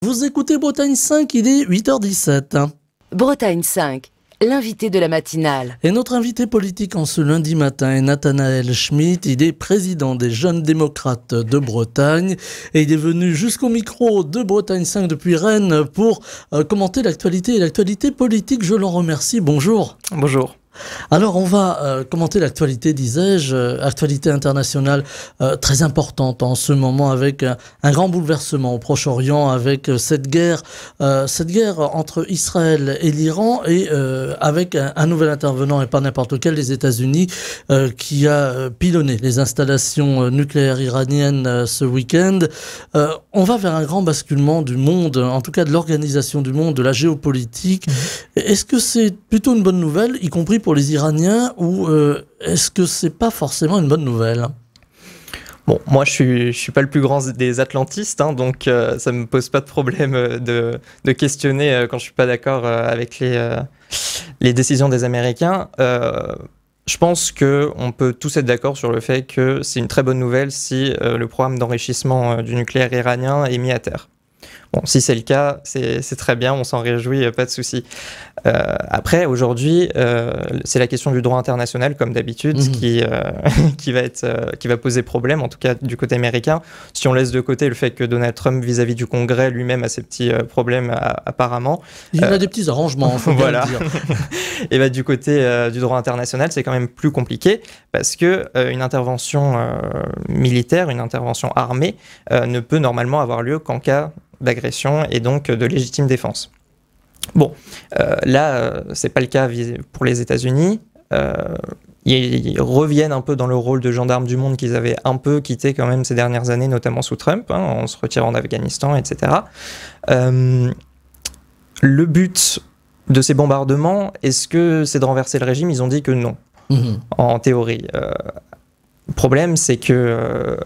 Vous écoutez Bretagne 5, il est 8h17. Bretagne 5, l'invité de la matinale. Et notre invité politique en ce lundi matin est Nathanaël Schmitt. Il est président des Jeunes Démocrates de Bretagne et il est venu jusqu'au micro de Bretagne 5 depuis Rennes pour commenter l'actualité et l'actualité politique. Je l'en remercie. Bonjour. Bonjour. Alors on va commenter l'actualité, disais-je, actualité internationale très importante en ce moment avec un grand bouleversement au Proche-Orient, avec cette guerre entre Israël et l'Iran et avec un nouvel intervenant et pas n'importe lequel, les États-Unis, qui a pilonné les installations nucléaires iraniennes ce week-end. On va vers un grand basculement du monde, en tout cas de l'organisation du monde, de la géopolitique. Est-ce que c'est plutôt une bonne nouvelle, y compris pour les Iraniens, ou est-ce que c'est pas forcément une bonne nouvelle ? Bon, moi je suis pas le plus grand des atlantistes, donc ça me pose pas de problème de questionner quand je suis pas d'accord avec les décisions des Américains. Je pense qu'on peut tous être d'accord sur le fait que c'est une très bonne nouvelle si le programme d'enrichissement du nucléaire iranien est mis à terre. Bon, si c'est le cas, c'est très bien, on s'en réjouit, pas de souci. Après, aujourd'hui, c'est la question du droit international, comme d'habitude, qui va poser problème, en tout cas du côté américain. Si on laisse de côté le fait que Donald Trump, vis-à-vis du Congrès, lui-même a ses petits problèmes, apparemment. Il a des petits arrangements, faut bien le dire. Et du côté du droit international, c'est quand même plus compliqué, parce que une intervention militaire, une intervention armée, ne peut normalement avoir lieu qu'en cas d'agression et donc de légitime défense. Bon, là, c'est pas le cas pour les États-Unis. Ils reviennent un peu dans le rôle de gendarme du monde qu'ils avaient un peu quitté quand même ces dernières années, notamment sous Trump, en se retirant d'Afghanistan, etc. Le but de ces bombardements, est-ce que c'est de renverser le régime ? Ils ont dit que non, en théorie. Le problème, c'est que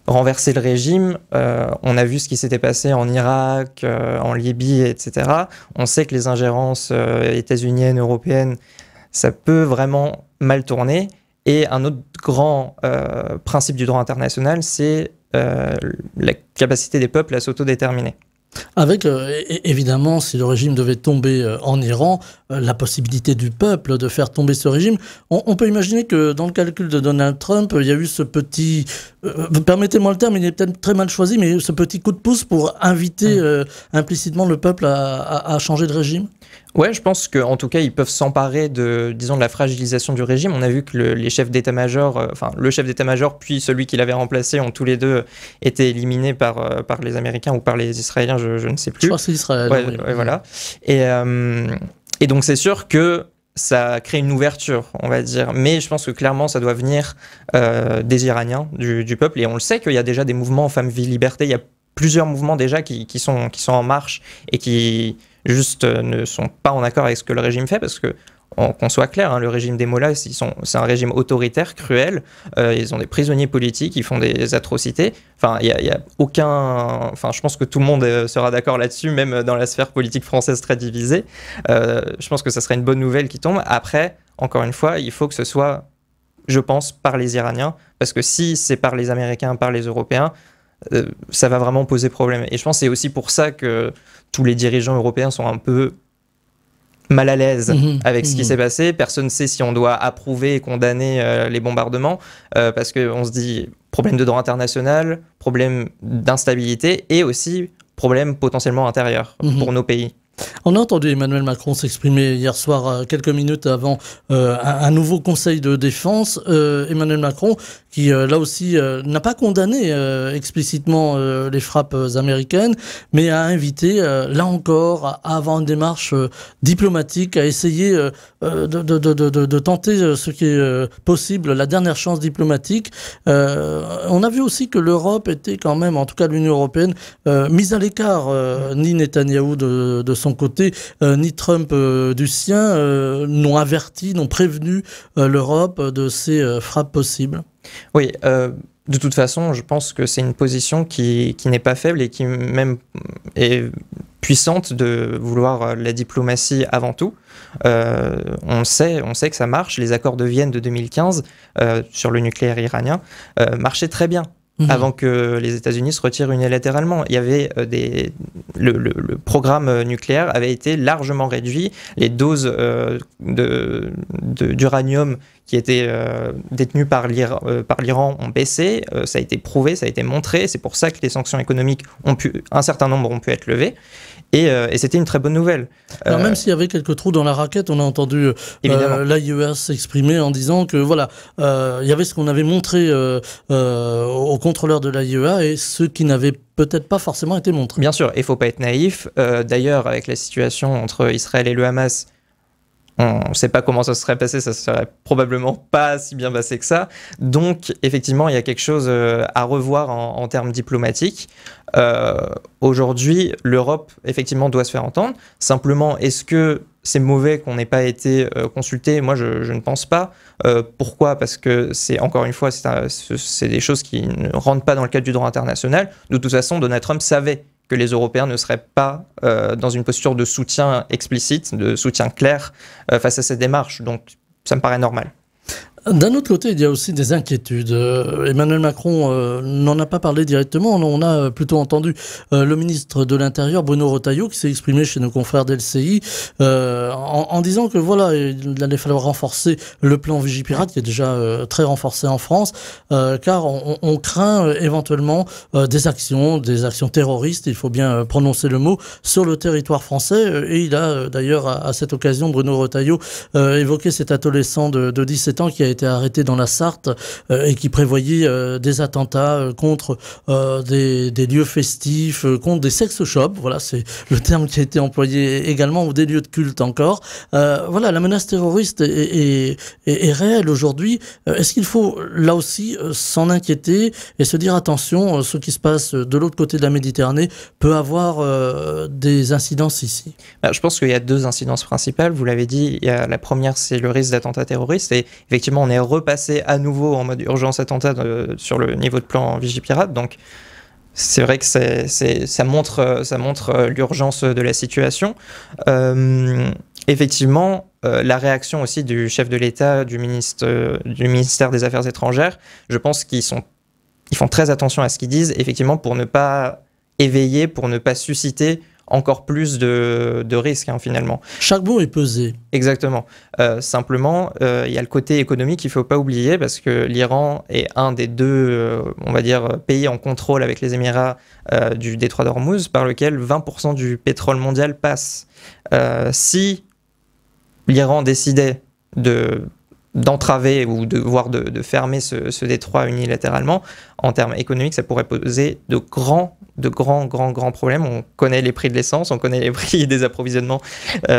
renverser le régime, on a vu ce qui s'était passé en Irak, en Libye, etc. On sait que les ingérences états-uniennes, européennes, ça peut vraiment mal tourner. Et un autre grand principe du droit international, c'est la capacité des peuples à s'autodéterminer. Avec, évidemment, si le régime devait tomber en Iran, la possibilité du peuple de faire tomber ce régime. On peut imaginer que dans le calcul de Donald Trump, il y a eu ce petit, permettez-moi le terme, il est peut-être très mal choisi, mais ce petit coup de pouce pour inviter implicitement le peuple à changer de régime. Ouais, je pense qu'en tout cas, ils peuvent s'emparer de la fragilisation du régime. On a vu que les chefs d'état-major, le chef d'état-major puis celui qui l'avait remplacé ont tous les deux été éliminés par les Américains ou par les Israéliens, je ne sais plus. Je crois que c'est Israël. Ouais, oui. Ouais, voilà. Et donc, c'est sûr que ça crée une ouverture, on va dire. Mais je pense que clairement, ça doit venir des Iraniens, du peuple. Et on le sait qu'il y a déjà des mouvements Femmes, Vie, Liberté. Il y a plusieurs mouvements déjà qui sont en marche et qui juste ne sont pas en accord avec ce que le régime fait, parce que qu'on soit clair, le régime des Mollahs, c'est un régime autoritaire, cruel. Ils ont des prisonniers politiques, ils font des atrocités. Il y a aucun. Je pense que tout le monde sera d'accord là-dessus, même dans la sphère politique française très divisée. Je pense que ça serait une bonne nouvelle qui tombe. Après, encore une fois, il faut que ce soit, je pense, par les Iraniens, parce que si c'est par les Américains, par les Européens, ça va vraiment poser problème. Et je pense que c'est aussi pour ça que tous les dirigeants européens sont un peu mal à l'aise avec ce qui s'est passé. Personne ne sait si on doit approuver et condamner les bombardements, parce qu'on se dit problème de droit international, problème d'instabilité et aussi problème potentiellement intérieur pour nos pays. On a entendu Emmanuel Macron s'exprimer hier soir, quelques minutes avant un nouveau conseil de défense. Emmanuel Macron, qui là aussi n'a pas condamné explicitement les frappes américaines, mais a invité, là encore, à avoir une démarche diplomatique, à essayer de tenter ce qui est possible, la dernière chance diplomatique. On a vu aussi que l'Europe était quand même, en tout cas l'Union européenne, mise à l'écart, ni Netanyahou de son côté, ni Trump du sien, n'ont averti, n'ont prévenu l'Europe de ces frappes possibles. Oui, de toute façon, je pense que c'est une position qui n'est pas faible et qui même est puissante de vouloir la diplomatie avant tout. On sait que ça marche. Les accords de Vienne de 2015 sur le nucléaire iranien marchaient très bien. avant que les États-Unis se retirent unilatéralement. Il y avait le programme nucléaire avait été largement réduit, les doses d'uranium qui étaient détenues par l'Iran ont baissé, ça a été prouvé, ça a été montré, c'est pour ça que les sanctions économiques un certain nombre ont pu être levées. Et c'était une très bonne nouvelle. Alors même s'il y avait quelques trous dans la raquette, on a entendu l'AIEA s'exprimer en disant que voilà, il y avait ce qu'on avait montré aux contrôleurs de l'AIEA et ce qui n'avait peut-être pas forcément été montré. Bien sûr, il ne faut pas être naïf. D'ailleurs, avec la situation entre Israël et le Hamas, on ne sait pas comment ça se serait passé, ça ne serait probablement pas si bien passé que ça. Donc, effectivement, il y a quelque chose à revoir en termes diplomatiques. Aujourd'hui, l'Europe, effectivement, doit se faire entendre. Simplement, est-ce que c'est mauvais qu'on n'ait pas été consulté? Moi, je ne pense pas. Pourquoi? Parce que encore une fois, c'est des choses qui ne rentrent pas dans le cadre du droit international. De toute façon, Donald Trump savait que les Européens ne seraient pas dans une posture de soutien explicite, de soutien clair face à cette démarche. Donc, ça me paraît normal. D'un autre côté, il y a aussi des inquiétudes. Emmanuel Macron n'en a pas parlé directement. On a plutôt entendu le ministre de l'Intérieur, Bruno Retailleau, qui s'est exprimé chez nos confrères d'LCI en disant que voilà, il allait falloir renforcer le plan Vigipirate, qui est déjà très renforcé en France, car on craint éventuellement des actions terroristes, il faut bien prononcer le mot, sur le territoire français. Et il a d'ailleurs, à cette occasion, Bruno Retailleau évoqué cet adolescent de 17 ans qui a été arrêté dans la Sarthe et qui prévoyait des attentats contre des lieux festifs, contre des sex shops, voilà, c'est le terme qui a été employé également, ou des lieux de culte encore. Voilà, la menace terroriste est réelle aujourd'hui. Est-ce qu'il faut là aussi s'en inquiéter et se dire attention, ce qui se passe de l'autre côté de la Méditerranée peut avoir des incidences ici? Je pense qu'il y a deux incidences principales, vous l'avez dit. La première, c'est le risque d'attentat terroriste, et effectivement on est repassé à nouveau en mode urgence attentat sur le niveau de plan Vigipirate. Donc c'est vrai que ça montre l'urgence de la situation. Effectivement, la réaction aussi du chef de l'État, du ministère des Affaires étrangères, je pense qu'ils font très attention à ce qu'ils disent, effectivement, pour ne pas éveiller, pour ne pas susciter encore plus de risques, finalement. Chaque mot est pesé. Exactement. Simplement, il y a le côté économique qu'il ne faut pas oublier, parce que l'Iran est un des deux, on va dire, pays en contrôle avec les Émirats du détroit d'Ormuz, par lequel 20% du pétrole mondial passe. Si l'Iran décidait d'entraver ou de fermer ce détroit unilatéralement, en termes économiques, ça pourrait poser de grands problèmes. On connaît les prix de l'essence, on connaît les prix des approvisionnements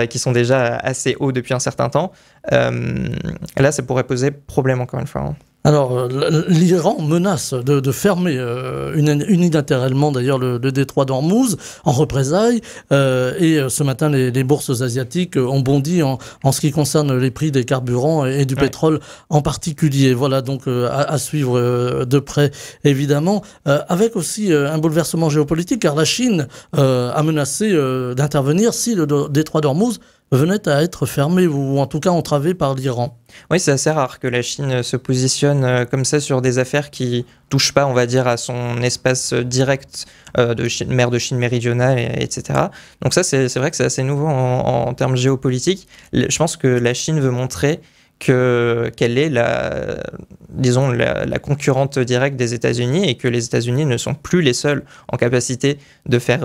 qui sont déjà assez hauts depuis un certain temps. Là, ça pourrait poser problème, encore une fois. Alors, l'Iran menace de fermer unilatéralement d'ailleurs le détroit d'Ormuz en représailles. Et ce matin, les bourses asiatiques ont bondi en ce qui concerne les prix des carburants et du pétrole en particulier. Voilà, donc à suivre de près, évidemment. Avec aussi un bouleversement géopolitique, car la Chine a menacé d'intervenir si le détroit d'Ormuz venait à être fermé ou en tout cas entravé par l'Iran. Oui, c'est assez rare que la Chine se positionne comme ça sur des affaires qui touchent pas, on va dire, à son espace direct mer de Chine méridionale, etc. Donc ça, c'est vrai que c'est assez nouveau en termes géopolitiques. Je pense que la Chine veut montrer qu'elle est la concurrente directe des États-Unis, et que les États-Unis ne sont plus les seuls en capacité de faire,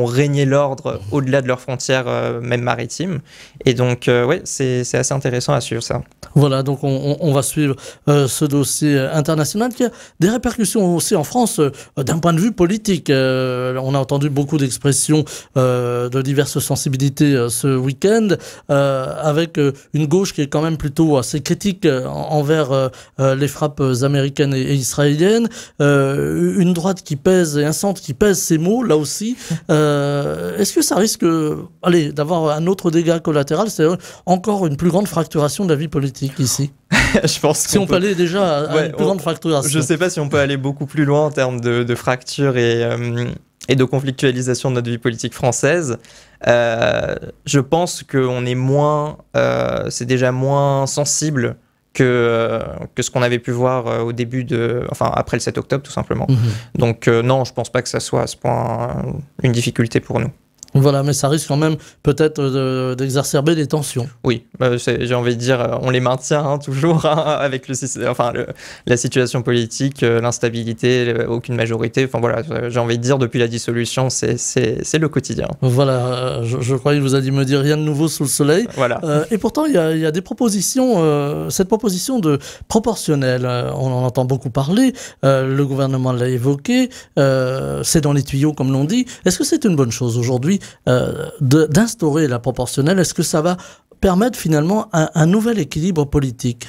régner l'ordre au-delà de leurs frontières, même maritimes. Et donc, c'est assez intéressant à suivre ça. Voilà, donc on va suivre ce dossier international qui a des répercussions aussi en France d'un point de vue politique. On a entendu beaucoup d'expressions de diverses sensibilités ce week-end, avec une gauche qui est quand même plutôt assez critique envers les frappes américaines et israéliennes, une droite qui pèse et un centre qui pèse ses mots, là aussi. Est-ce que ça risque d'avoir un autre dégât collatéral, c'est encore une plus grande fracturation de la vie politique ici? Je pense si on peut aller déjà à une plus grande fracturation. Je ne sais pas si on peut aller beaucoup plus loin en termes de fracture et de conflictualisation de notre vie politique française. Je pense qu'on est c'est déjà moins sensible que ce qu'on avait pu voir au début après le 7 octobre, tout simplement. Donc non, je pense pas que ça soit à ce point une difficulté pour nous. Voilà, mais ça risque quand même peut-être d'exacerber les tensions. Oui, j'ai envie de dire, on les maintient toujours avec la situation politique, l'instabilité, aucune majorité. Enfin voilà, j'ai envie de dire, depuis la dissolution, c'est le quotidien. Voilà, je croyais que vous alliez me dire rien de nouveau sous le soleil. Voilà. Et pourtant, il y a des propositions, cette proposition de proportionnelle, on en entend beaucoup parler, le gouvernement l'a évoqué, c'est dans les tuyaux comme l'on dit. Est-ce que c'est une bonne chose aujourd'hui d'instaurer la proportionnelle? Est-ce que ça va permettre finalement un nouvel équilibre politique?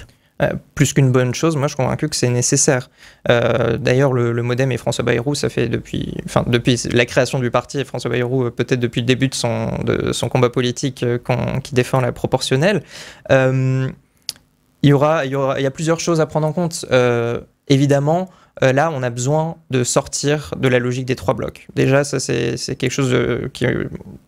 Plus qu'une bonne chose, moi je suis convaincu que c'est nécessaire. D'ailleurs, le MoDem et François Bayrou, ça fait depuis la création du parti, et François Bayrou, peut-être depuis le début de son combat politique qui défend la proportionnelle. Il y a plusieurs choses à prendre en compte. Évidemment, là, on a besoin de sortir de la logique des 3 blocs. Déjà, ça, c'est quelque chose qui,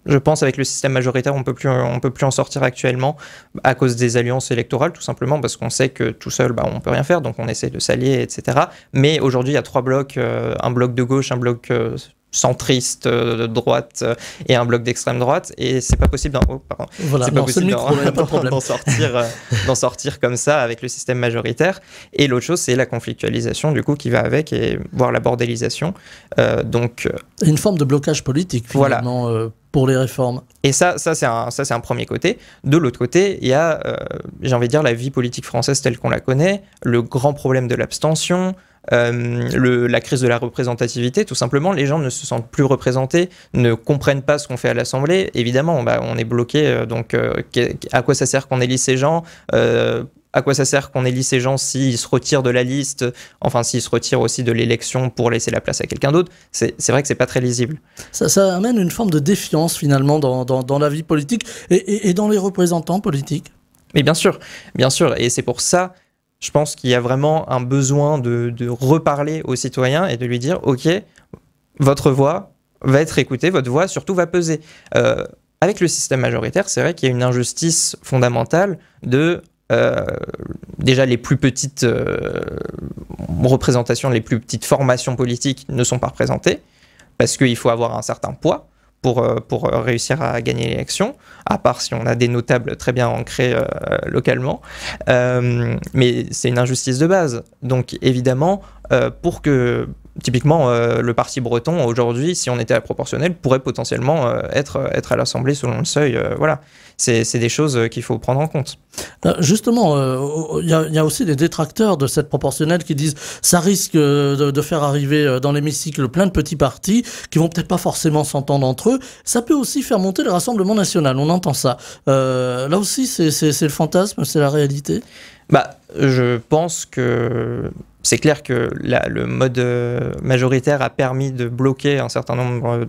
je pense, avec le système majoritaire, on peut plus en sortir actuellement à cause des alliances électorales, tout simplement, parce qu'on sait que tout seul, on peut rien faire, donc on essaie de s'allier, etc. Mais aujourd'hui, il y a 3 blocs, un bloc de gauche, un bloc centriste de droite et un bloc d'extrême droite, et c'est pas possible d'en sortir comme ça avec le système majoritaire. Et l'autre chose, c'est la conflictualisation du coup qui va avec, et voire la bordélisation. Une forme de blocage politique finalement. Voilà. Pour les réformes. Et ça c'est un premier côté. De l'autre côté, il y a, j'ai envie de dire, la vie politique française telle qu'on la connaît, le grand problème de l'abstention, la crise de la représentativité. Tout simplement, les gens ne se sentent plus représentés, ne comprennent pas ce qu'on fait à l'Assemblée. Évidemment, on est bloqué, donc à quoi ça sert qu'on élit ces gens à quoi ça sert qu'on élit ces gens s'ils se retirent de la liste, enfin s'ils se retirent aussi de l'élection pour laisser la place à quelqu'un d'autre. C'est vrai que c'est pas très lisible. Ça amène une forme de défiance finalement dans la vie politique et dans les représentants politiques. Mais bien sûr, et c'est pour ça, je pense qu'il y a vraiment un besoin de reparler aux citoyens et de lui dire, ok, votre voix va être écoutée, votre voix surtout va peser. Avec le système majoritaire, c'est vrai qu'il y a une injustice fondamentale de déjà les plus petites représentations, les plus petites formations politiques ne sont pas représentées parce qu'il faut avoir un certain poids pour réussir à gagner l'élection, à part si on a des notables très bien ancrés localement. Mais c'est une injustice de base. Donc évidemment, pour que typiquement, le parti breton, aujourd'hui, si on était à la proportionnelle, pourrait potentiellement être à l'Assemblée selon le seuil. Voilà. C'est des choses qu'il faut prendre en compte. Justement, il y a aussi des détracteurs de cette proportionnelle qui disent ça risque de faire arriver dans l'hémicycle plein de petits partis qui vont peut-être pas forcément s'entendre entre eux. Ça peut aussi faire monter le Rassemblement national, on entend ça. Là aussi, c'est le fantasme, c'est la réalité. Je pense que c'est clair que le mode majoritaire a permis de bloquer un certain nombre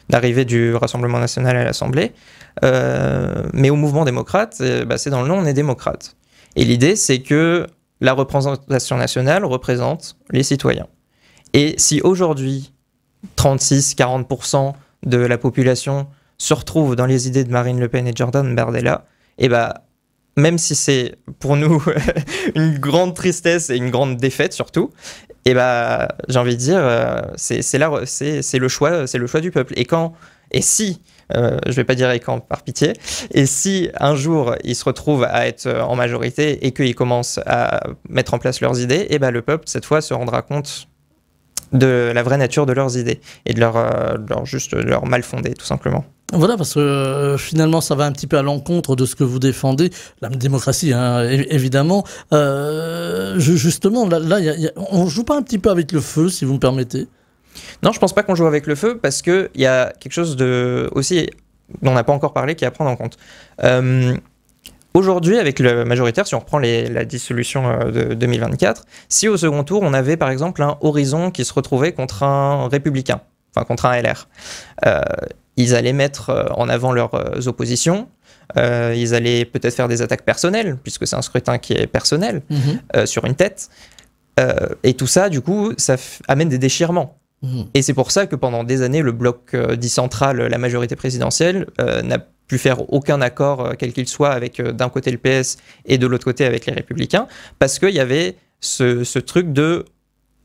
d'arrivées du Rassemblement national à l'Assemblée. Mais au mouvement démocrate, c'est dans le nom, on est démocrate. Et l'idée, c'est que la représentation nationale représente les citoyens. Et si aujourd'hui, 36-40% de la population se retrouve dans les idées de Marine Le Pen et Jordan Bardella, même si c'est pour nous une grande tristesse et une grande défaite surtout, j'ai envie de dire, c'est le choix du peuple. Et si, je vais pas dire et quand par pitié, et si un jour ils se retrouvent à être en majorité et qu'ils commencent à mettre en place leurs idées, le peuple cette fois se rendra compte de la vraie nature de leurs idées et de leur mal fondé tout simplement. Voilà, parce que finalement, ça va un petit peu à l'encontre de ce que vous défendez, la démocratie, évidemment. Justement, là on ne joue pas un petit peu avec le feu, si vous me permettez? Non, je ne pense pas qu'on joue avec le feu, parce qu'il y a quelque chose aussi dont on n'a pas encore parlé qui est à prendre en compte. Aujourd'hui, avec le majoritaire, si on reprend la dissolution de 2024, si au second tour, on avait par exemple un Horizon qui se retrouvait contre un Républicain, enfin contre un LR, ils allaient mettre en avant leurs oppositions, ils allaient peut-être faire des attaques personnelles, puisque c'est un scrutin qui est personnel, sur une tête. Et tout ça, du coup, ça amène des déchirements. Et c'est pour ça que pendant des années, le bloc dit central, la majorité présidentielle, n'a pu faire aucun accord, quel qu'il soit, avec d'un côté le PS et de l'autre côté avec les Républicains, parce qu'il y avait ce truc de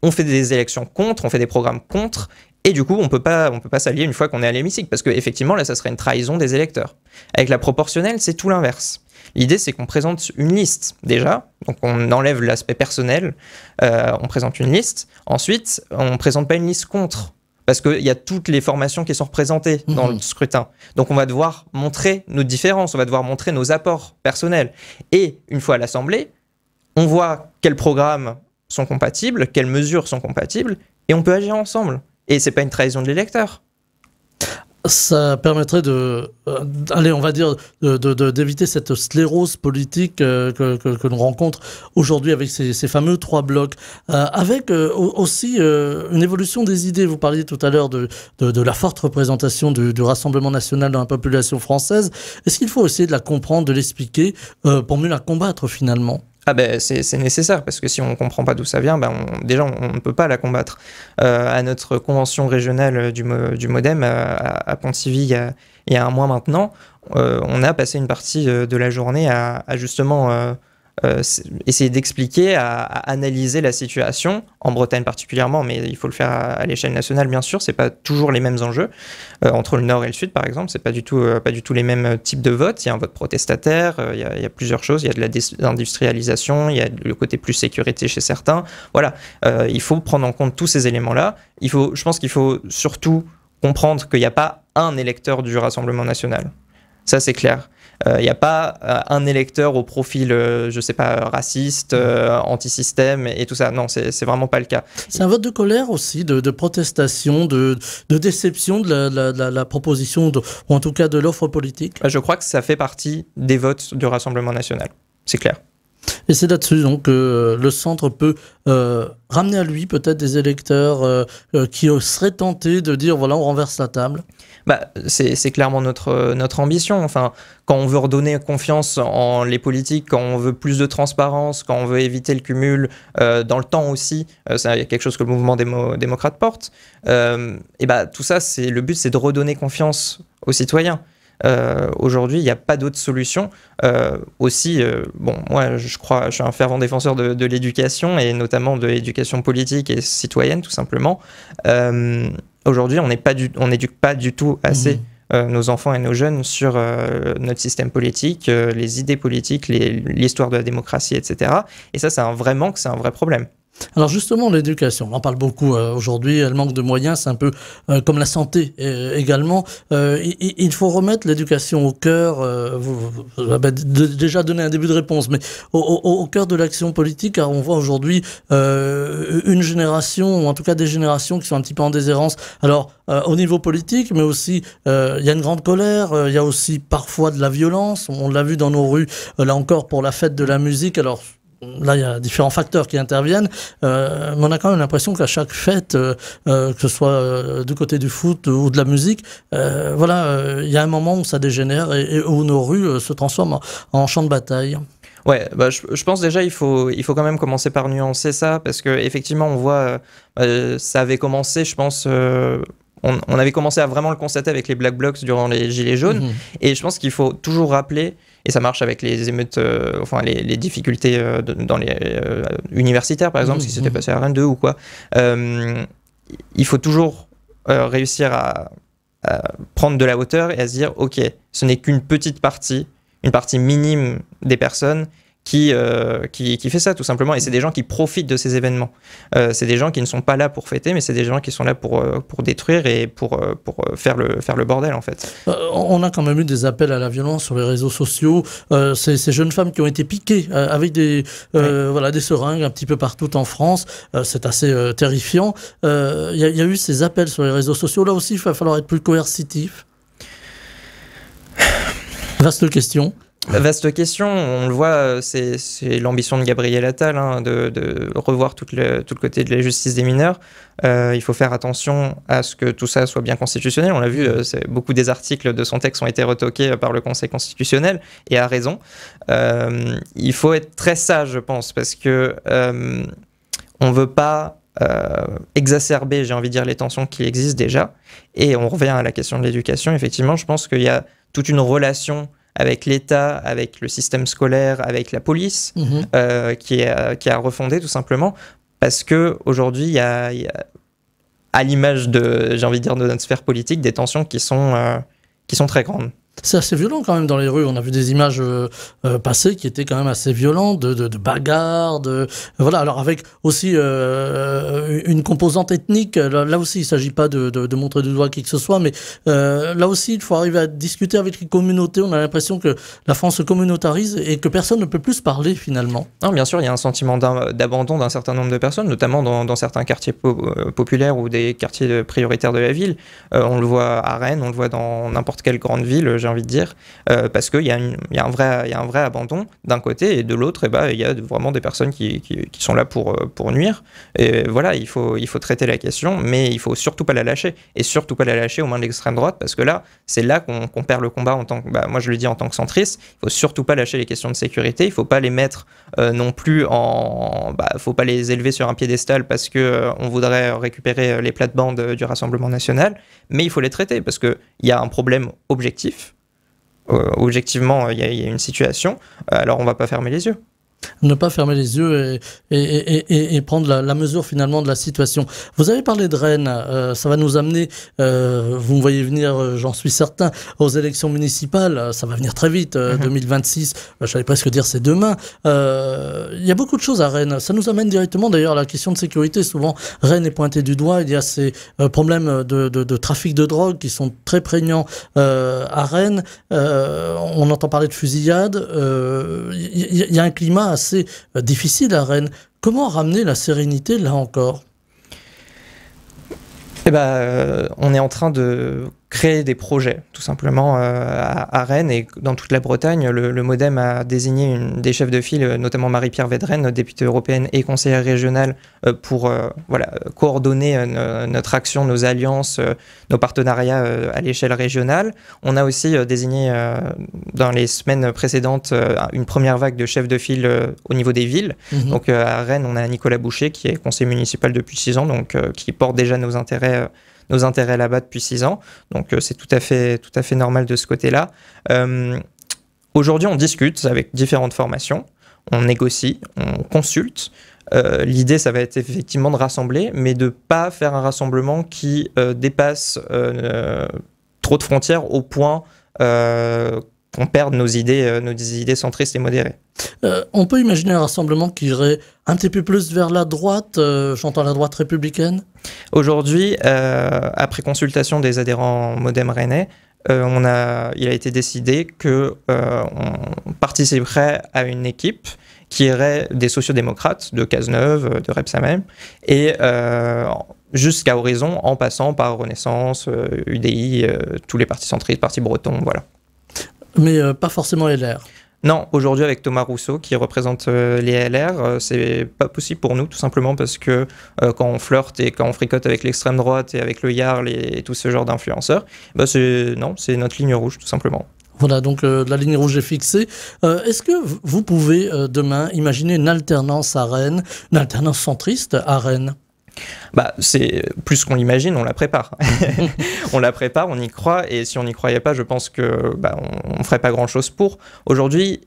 on fait des élections contre, on fait des programmes contre, et du coup on peut pas s'allier une fois qu'on est à l'hémicycle, parce qu'effectivement là ça serait une trahison des électeurs. Avec la proportionnelle, c'est tout l'inverse. L'idée c'est qu'on présente une liste déjà, donc on enlève l'aspect personnel, on présente une liste, ensuite on présente pas une liste contre, parce qu'il y a toutes les formations qui sont représentées dans le scrutin. Donc on va devoir montrer nos différences, on va devoir montrer nos apports personnels. Et une fois à l'Assemblée, on voit quels programmes sont compatibles, quelles mesures sont compatibles, et on peut agir ensemble. Et c'est pas une trahison de l'électeur. Ça permettrait on va dire, d'éviter cette sclérose politique que l'on rencontre aujourd'hui avec ces fameux 3 blocs. Avec aussi une évolution des idées. Vous parliez tout à l'heure de la forte représentation du Rassemblement national dans la population française. Est-ce qu'il faut essayer de la comprendre, de l'expliquer pour mieux la combattre finalement ? Ah ben c'est nécessaire, parce que si on ne comprend pas d'où ça vient, déjà on ne peut pas la combattre. À notre convention régionale du MODEM à Pontivy il y a un mois maintenant, on a passé une partie de la journée à justement essayer d'expliquer, à analyser la situation, en Bretagne particulièrement, mais il faut le faire à l'échelle nationale bien sûr, c'est pas toujours les mêmes enjeux. Entre le Nord et le Sud par exemple, c'est pas du tout les mêmes types de votes, il y a un vote protestataire, il y a plusieurs choses, il y a de la désindustrialisation, il y a le côté plus sécurité chez certains, voilà, il faut prendre en compte tous ces éléments-là, je pense qu'il faut surtout comprendre qu'il n'y a pas un électeur du Rassemblement national, ça c'est clair. Il n'y a pas un électeur au profil, je sais pas, raciste, anti-système et tout ça. Non, c'est vraiment pas le cas. C'est un vote de colère aussi, de protestation, de déception de la proposition, ou en tout cas de l'offre politique. Je crois que ça fait partie des votes du Rassemblement national. C'est clair. Et c'est là-dessus donc que le centre peut ramener à lui peut-être des électeurs qui seraient tentés de dire voilà, on renverse la table. C'est clairement notre ambition. Enfin, quand on veut redonner confiance en les politiques, quand on veut plus de transparence, quand on veut éviter le cumul dans le temps aussi, c'est quelque chose que le mouvement démocrate porte. Tout ça, le but, c'est de redonner confiance aux citoyens. Aujourd'hui, il n'y a pas d'autre solution. Moi, je suis un fervent défenseur de l'éducation, et notamment de l'éducation politique et citoyenne, tout simplement. Aujourd'hui, on n'éduque pas du tout assez nos enfants et nos jeunes sur notre système politique, les idées politiques, l'histoire de la démocratie, etc. Et ça, c'est un vrai manque, c'est un vrai problème. Alors justement, l'éducation, on en parle beaucoup aujourd'hui, elle manque de moyens, c'est un peu comme la santé également. Il faut remettre l'éducation au cœur, vous avez déjà donné un début de réponse, mais au cœur de l'action politique, car on voit aujourd'hui une génération, ou en tout cas des générations qui sont un petit peu en déshérence. Alors au niveau politique, mais aussi il y a une grande colère, il y a aussi parfois de la violence, on l'a vu dans nos rues, là encore pour la fête de la musique. Alors là, il y a différents facteurs qui interviennent, mais on a quand même l'impression qu'à chaque fête, que ce soit du côté du foot ou de la musique, il y a un moment où ça dégénère et où nos rues se transforment en champ de bataille. Ouais, je pense déjà il faut quand même commencer par nuancer ça, parce que effectivement on voit ça avait commencé, je pense. On avait commencé à vraiment le constater avec les Black Blocs durant les Gilets jaunes, et je pense qu'il faut toujours rappeler, et ça marche avec les émeutes, les difficultés dans les universitaires par exemple, ce qui s'était passé à Rennes 2 ou quoi. Il faut toujours réussir à prendre de la hauteur et à se dire ok, ce n'est qu'une petite partie, une partie minime des personnes qui fait ça tout simplement, et c'est des gens qui profitent de ces événements. C'est des gens qui ne sont pas là pour fêter, mais c'est des gens qui sont là pour détruire et pour faire le bordel en fait. On a quand même eu des appels à la violence sur les réseaux sociaux, ces jeunes femmes qui ont été piquées avec des seringues un petit peu partout en France, c'est assez terrifiant. Il y a eu ces appels sur les réseaux sociaux, là aussi il va falloir être plus coercitif. Vaste question. Vaste question, on le voit, c'est l'ambition de Gabriel Attal de revoir tout le côté de la justice des mineurs. Il faut faire attention à ce que tout ça soit bien constitutionnel. On l'a vu, beaucoup des articles de son texte ont été retoqués par le Conseil constitutionnel, et à raison. Il faut être très sage, je pense, parce que on ne veut pas exacerber, j'ai envie de dire, les tensions qui existent déjà. Et on revient à la question de l'éducation. Effectivement, je pense qu'il y a toute une relation avec l'État, avec le système scolaire, avec la police, qui est à refonder tout simplement, parce que aujourd'hui il y a à l'image de, j'ai envie de dire, de notre sphère politique, des tensions qui sont très grandes. C'est assez violent quand même dans les rues. On a vu des images passées qui étaient quand même assez violentes, de bagarres, voilà. Alors avec aussi une composante ethnique. Là aussi, il ne s'agit pas de montrer du doigt qui que ce soit, mais là aussi, il faut arriver à discuter avec les communautés. On a l'impression que la France se communautarise et que personne ne peut plus se parler finalement. Non, bien sûr, il y a un sentiment d'abandon d'un certain nombre de personnes, notamment dans certains quartiers populaires ou des quartiers prioritaires de la ville. On le voit à Rennes, on le voit dans n'importe quelle grande ville, j'ai envie de dire, parce qu'il y a un vrai abandon d'un côté, et de l'autre, il y a vraiment des personnes qui sont là pour nuire. Et voilà, il faut traiter la question, mais il faut surtout pas la lâcher, et surtout pas la lâcher aux mains de l'extrême droite, parce que là, c'est là qu'on perd le combat en tant que, moi je le dis en tant que centriste, il faut surtout pas lâcher les questions de sécurité, il faut pas les mettre non plus faut pas les élever sur un piédestal parce que on voudrait récupérer les plates-bandes du Rassemblement national, mais il faut les traiter parce que il y a un problème objectif. Objectivement, il y a une situation, alors on va pas fermer les yeux. Ne pas fermer les yeux et prendre la mesure finalement de la situation. Vous avez parlé de Rennes, ça va nous amener, vous me voyez venir, j'en suis certain, aux élections municipales, ça va venir très vite, 2026, j'allais presque dire c'est demain. Il y a beaucoup de choses à Rennes, ça nous amène directement d'ailleurs à la question de sécurité. Souvent Rennes est pointée du doigt, il y a ces problèmes de trafic de drogue qui sont très prégnants à Rennes, on entend parler de fusillade, il y a un climat assez difficile à Rennes. Comment ramener la sérénité là encore ? On est en train de créer des projets, tout simplement, à Rennes et dans toute la Bretagne. Le MoDem a désigné des chefs de file, notamment Marie-Pierre Védrenne, députée européenne et conseillère régionale, pour coordonner notre action, nos alliances, nos partenariats à l'échelle régionale. On a aussi désigné, dans les semaines précédentes, une première vague de chefs de file au niveau des villes. Donc à Rennes, on a Nicolas Boucher, qui est conseiller municipal depuis 6 ans, donc qui porte déjà nos intérêts là-bas depuis 6 ans. Donc c'est tout à fait normal de ce côté-là. Aujourd'hui, on discute avec différentes formations, on négocie, on consulte. L'idée, ça va être effectivement de rassembler, mais de ne pas faire un rassemblement qui dépasse trop de frontières au point qu'on perde nos idées centristes et modérées. On peut imaginer un rassemblement qui irait un petit peu plus vers la droite, j'entends la droite républicaine. Aujourd'hui, après consultation des adhérents MoDem rennais, il a été décidé qu'on participerait à une équipe qui irait des sociodémocrates de Cazeneuve, de Repsamem, et jusqu'à Horizon, en passant par Renaissance, UDI, tous les partis centristes, partis bretons, voilà. Mais pas forcément LR. Non, aujourd'hui avec Thomas Rousseau qui représente les LR, c'est pas possible pour nous tout simplement parce que quand on flirte et quand on fricote avec l'extrême droite et avec le Yarl et tout ce genre d'influenceurs, c'est notre ligne rouge tout simplement. Voilà, donc la ligne rouge est fixée. Est-ce que vous pouvez demain imaginer une alternance à Rennes, une alternance centriste à Rennes ? C'est plus qu'on l'imagine, on la prépare. On la prépare, on y croit, et si on n'y croyait pas, je pense que on ferait pas grand-chose pour. Aujourd'hui,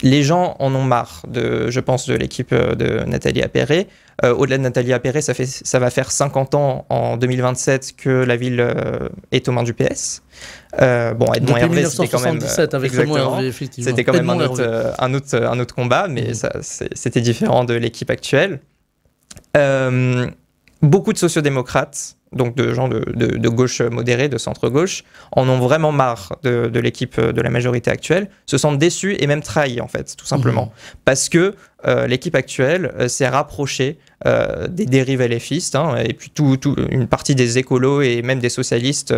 les gens en ont marre, je pense, de l'équipe de Nathalie Appéré. Au-delà de Nathalie Appéré, ça va faire 50 ans en 2027 que la ville est aux mains du PS. Edmond Hervé, c'était quand même avec Edmond Hervé, effectivement. C'était quand même un autre combat, mais c'était différent de l'équipe actuelle. Beaucoup de sociodémocrates, donc de gens de gauche modérée, de centre-gauche, en ont vraiment marre de l'équipe de la majorité actuelle, se sentent déçus et même trahis, en fait, tout simplement. Parce que l'équipe actuelle s'est rapprochée des dérives LFistes, et puis une partie des écolos et même des socialistes,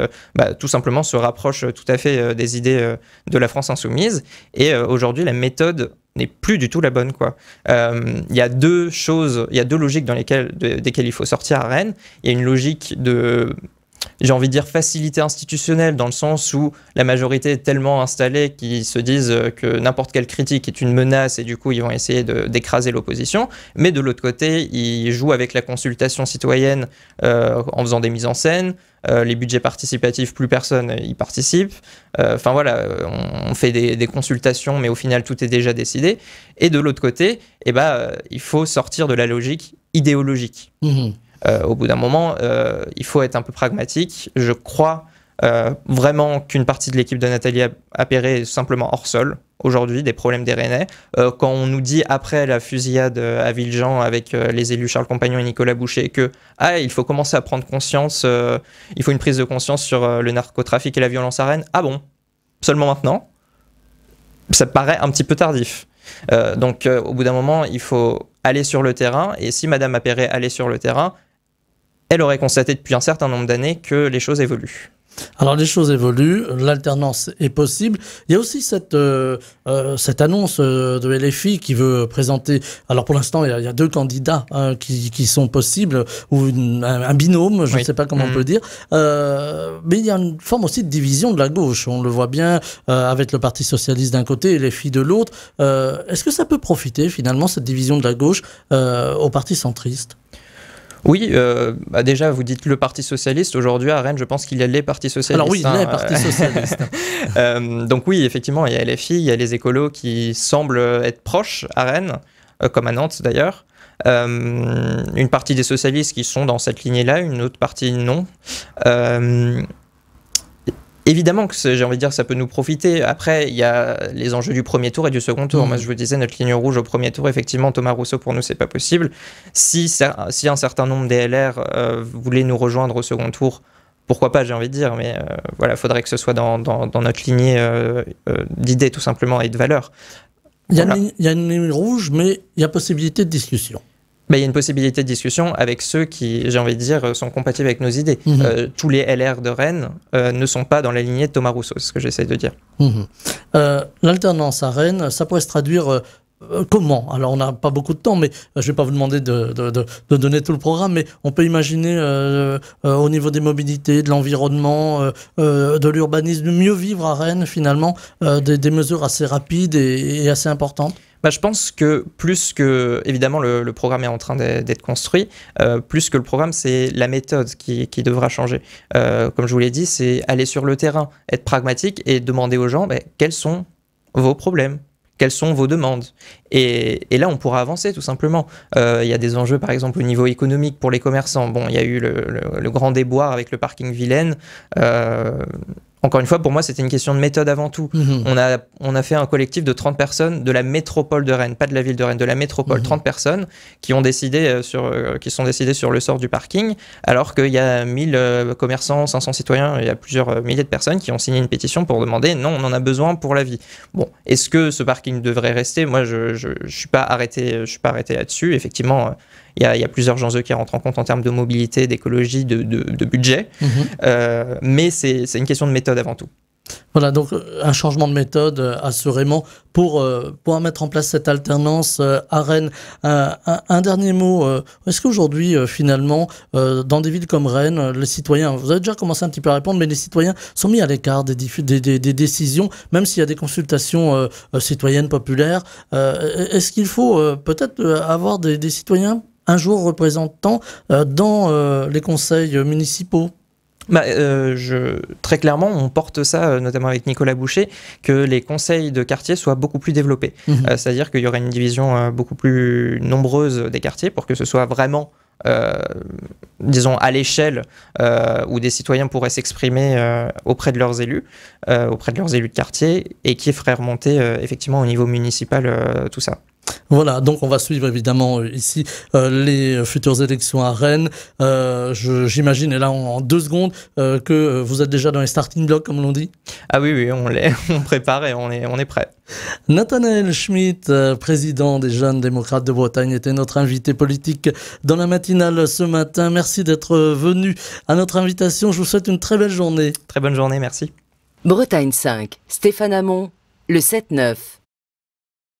tout simplement se rapprochent tout à fait des idées de la France insoumise. Et aujourd'hui, la méthode n'est plus du tout la bonne, quoi. Il y a deux logiques desquelles il faut sortir à Rennes. Il y a une logique de, j'ai envie de dire, facilité institutionnelle, dans le sens où la majorité est tellement installée qu'ils se disent que n'importe quelle critique est une menace et du coup ils vont essayer d'écraser l'opposition. Mais de l'autre côté, ils jouent avec la consultation citoyenne en faisant des mises en scène, les budgets participatifs, plus personne y participe. Enfin voilà, on fait des consultations, mais au final, tout est déjà décidé. Et de l'autre côté, il faut sortir de la logique idéologique. Au bout d'un moment, il faut être un peu pragmatique. Je crois vraiment qu'une partie de l'équipe de Nathalie Appéré est simplement hors sol aujourd'hui, des problèmes des Rennais. Quand on nous dit après la fusillade à Villejean avec les élus Charles Compagnon et Nicolas Boucher que il faut commencer à prendre conscience, il faut une prise de conscience sur le narcotrafic et la violence à Rennes. Ah bon? Seulement maintenant? Ça paraît un petit peu tardif. Donc au bout d'un moment, il faut aller sur le terrain, et si Madame Appéré allait sur le terrain, elle aurait constaté depuis un certain nombre d'années que les choses évoluent. Alors les choses évoluent, l'alternance est possible. Il y a aussi cette annonce de LFI qui veut présenter. Alors pour l'instant, il y a deux candidats qui sont possibles, ou un binôme, je ne sais pas comment on peut dire. Mais il y a une forme aussi de division de la gauche. On le voit bien avec le Parti socialiste d'un côté et LFI de l'autre. Est-ce que ça peut profiter finalement, cette division de la gauche, au Parti centriste ? Oui, déjà, vous dites le Parti socialiste. Aujourd'hui, à Rennes, je pense qu'il y a les partis socialistes. Alors oui, les partis socialistes. Donc oui, effectivement, il y a LFI, il y a les écolos qui semblent être proches à Rennes, comme à Nantes d'ailleurs. Une partie des socialistes qui sont dans cette lignée-là, une autre partie non. Évidemment que j'ai envie de dire ça peut nous profiter. Après, il y a les enjeux du premier tour et du second tour. Moi, je vous disais, notre ligne rouge au premier tour, effectivement, Thomas Rousseau, pour nous, c'est pas possible. Si un certain nombre des LR voulaient nous rejoindre au second tour, pourquoi pas, j'ai envie de dire. Mais voilà, il faudrait que ce soit dans notre lignée d'idées, tout simplement, et de valeurs. Il y a une ligne rouge, mais il y a possibilité de discussion. Il y a une possibilité de discussion avec ceux qui, j'ai envie de dire, sont compatibles avec nos idées. Tous les LR de Rennes ne sont pas dans la lignée de Thomas Rousseau, c'est ce que j'essaie de dire. L'alternance à Rennes, ça pourrait se traduire comment? Alors, on n'a pas beaucoup de temps, mais je ne vais pas vous demander de donner tout le programme, mais on peut imaginer au niveau des mobilités, de l'environnement, de l'urbanisme, de mieux vivre à Rennes, finalement, des mesures assez rapides et assez importantes. Je pense que plus que, évidemment, le programme est en train d'être construit, plus que le programme, c'est la méthode qui devra changer. Comme je vous l'ai dit, c'est aller sur le terrain, être pragmatique et demander aux gens quels sont vos problèmes, quelles sont vos demandes. Et là, on pourra avancer tout simplement. Il y a des enjeux, par exemple, au niveau économique pour les commerçants. Bon, il y a eu le grand déboire avec le parking Vilaine. Encore une fois, pour moi, c'était une question de méthode avant tout. On a fait un collectif de 30 personnes de la métropole de Rennes, pas de la ville de Rennes, de la métropole, 30 personnes qui sont décidées sur le sort du parking, alors qu'il y a 1000 commerçants, 500 citoyens, il y a plusieurs milliers de personnes qui ont signé une pétition pour demander non, on en a besoin pour la vie. Bon, est-ce que ce parking devrait rester? Moi, je suis pas arrêté là-dessus. Effectivement, il y a plusieurs enjeux qui rentrent en compte en termes de mobilité, d'écologie, de budget. Mais c'est une question de méthode avant tout. Voilà, donc un changement de méthode assurément pour mettre en place cette alternance à Rennes. Un dernier mot, est-ce qu'aujourd'hui finalement dans des villes comme Rennes, les citoyens, vous avez déjà commencé un petit peu à répondre, mais les citoyens sont mis à l'écart des décisions, même s'il y a des consultations citoyennes populaires. Est-ce qu'il faut peut-être avoir des citoyens un jour représentants dans les conseils municipaux? Très clairement, on porte ça, notamment avec Nicolas Boucher, que les conseils de quartier soient beaucoup plus développés. C'est-à-dire qu'il y aurait une division beaucoup plus nombreuse des quartiers pour que ce soit vraiment, disons, à l'échelle où des citoyens pourraient s'exprimer auprès de leurs élus de quartier, et qui ferait remonter effectivement au niveau municipal tout ça. Voilà, donc on va suivre évidemment ici les futures élections à Rennes. J'imagine, et là en 2 secondes, que vous êtes déjà dans les starting blocks, comme l'on dit. Ah oui, on prépare et on est prêt. Nathanaël Schmitt, président des Jeunes démocrates de Bretagne, était notre invité politique dans la matinale ce matin. Merci d'être venu à notre invitation. Je vous souhaite une très belle journée. Très bonne journée, merci. Bretagne 5, Stéphane Hamon, le 7-9.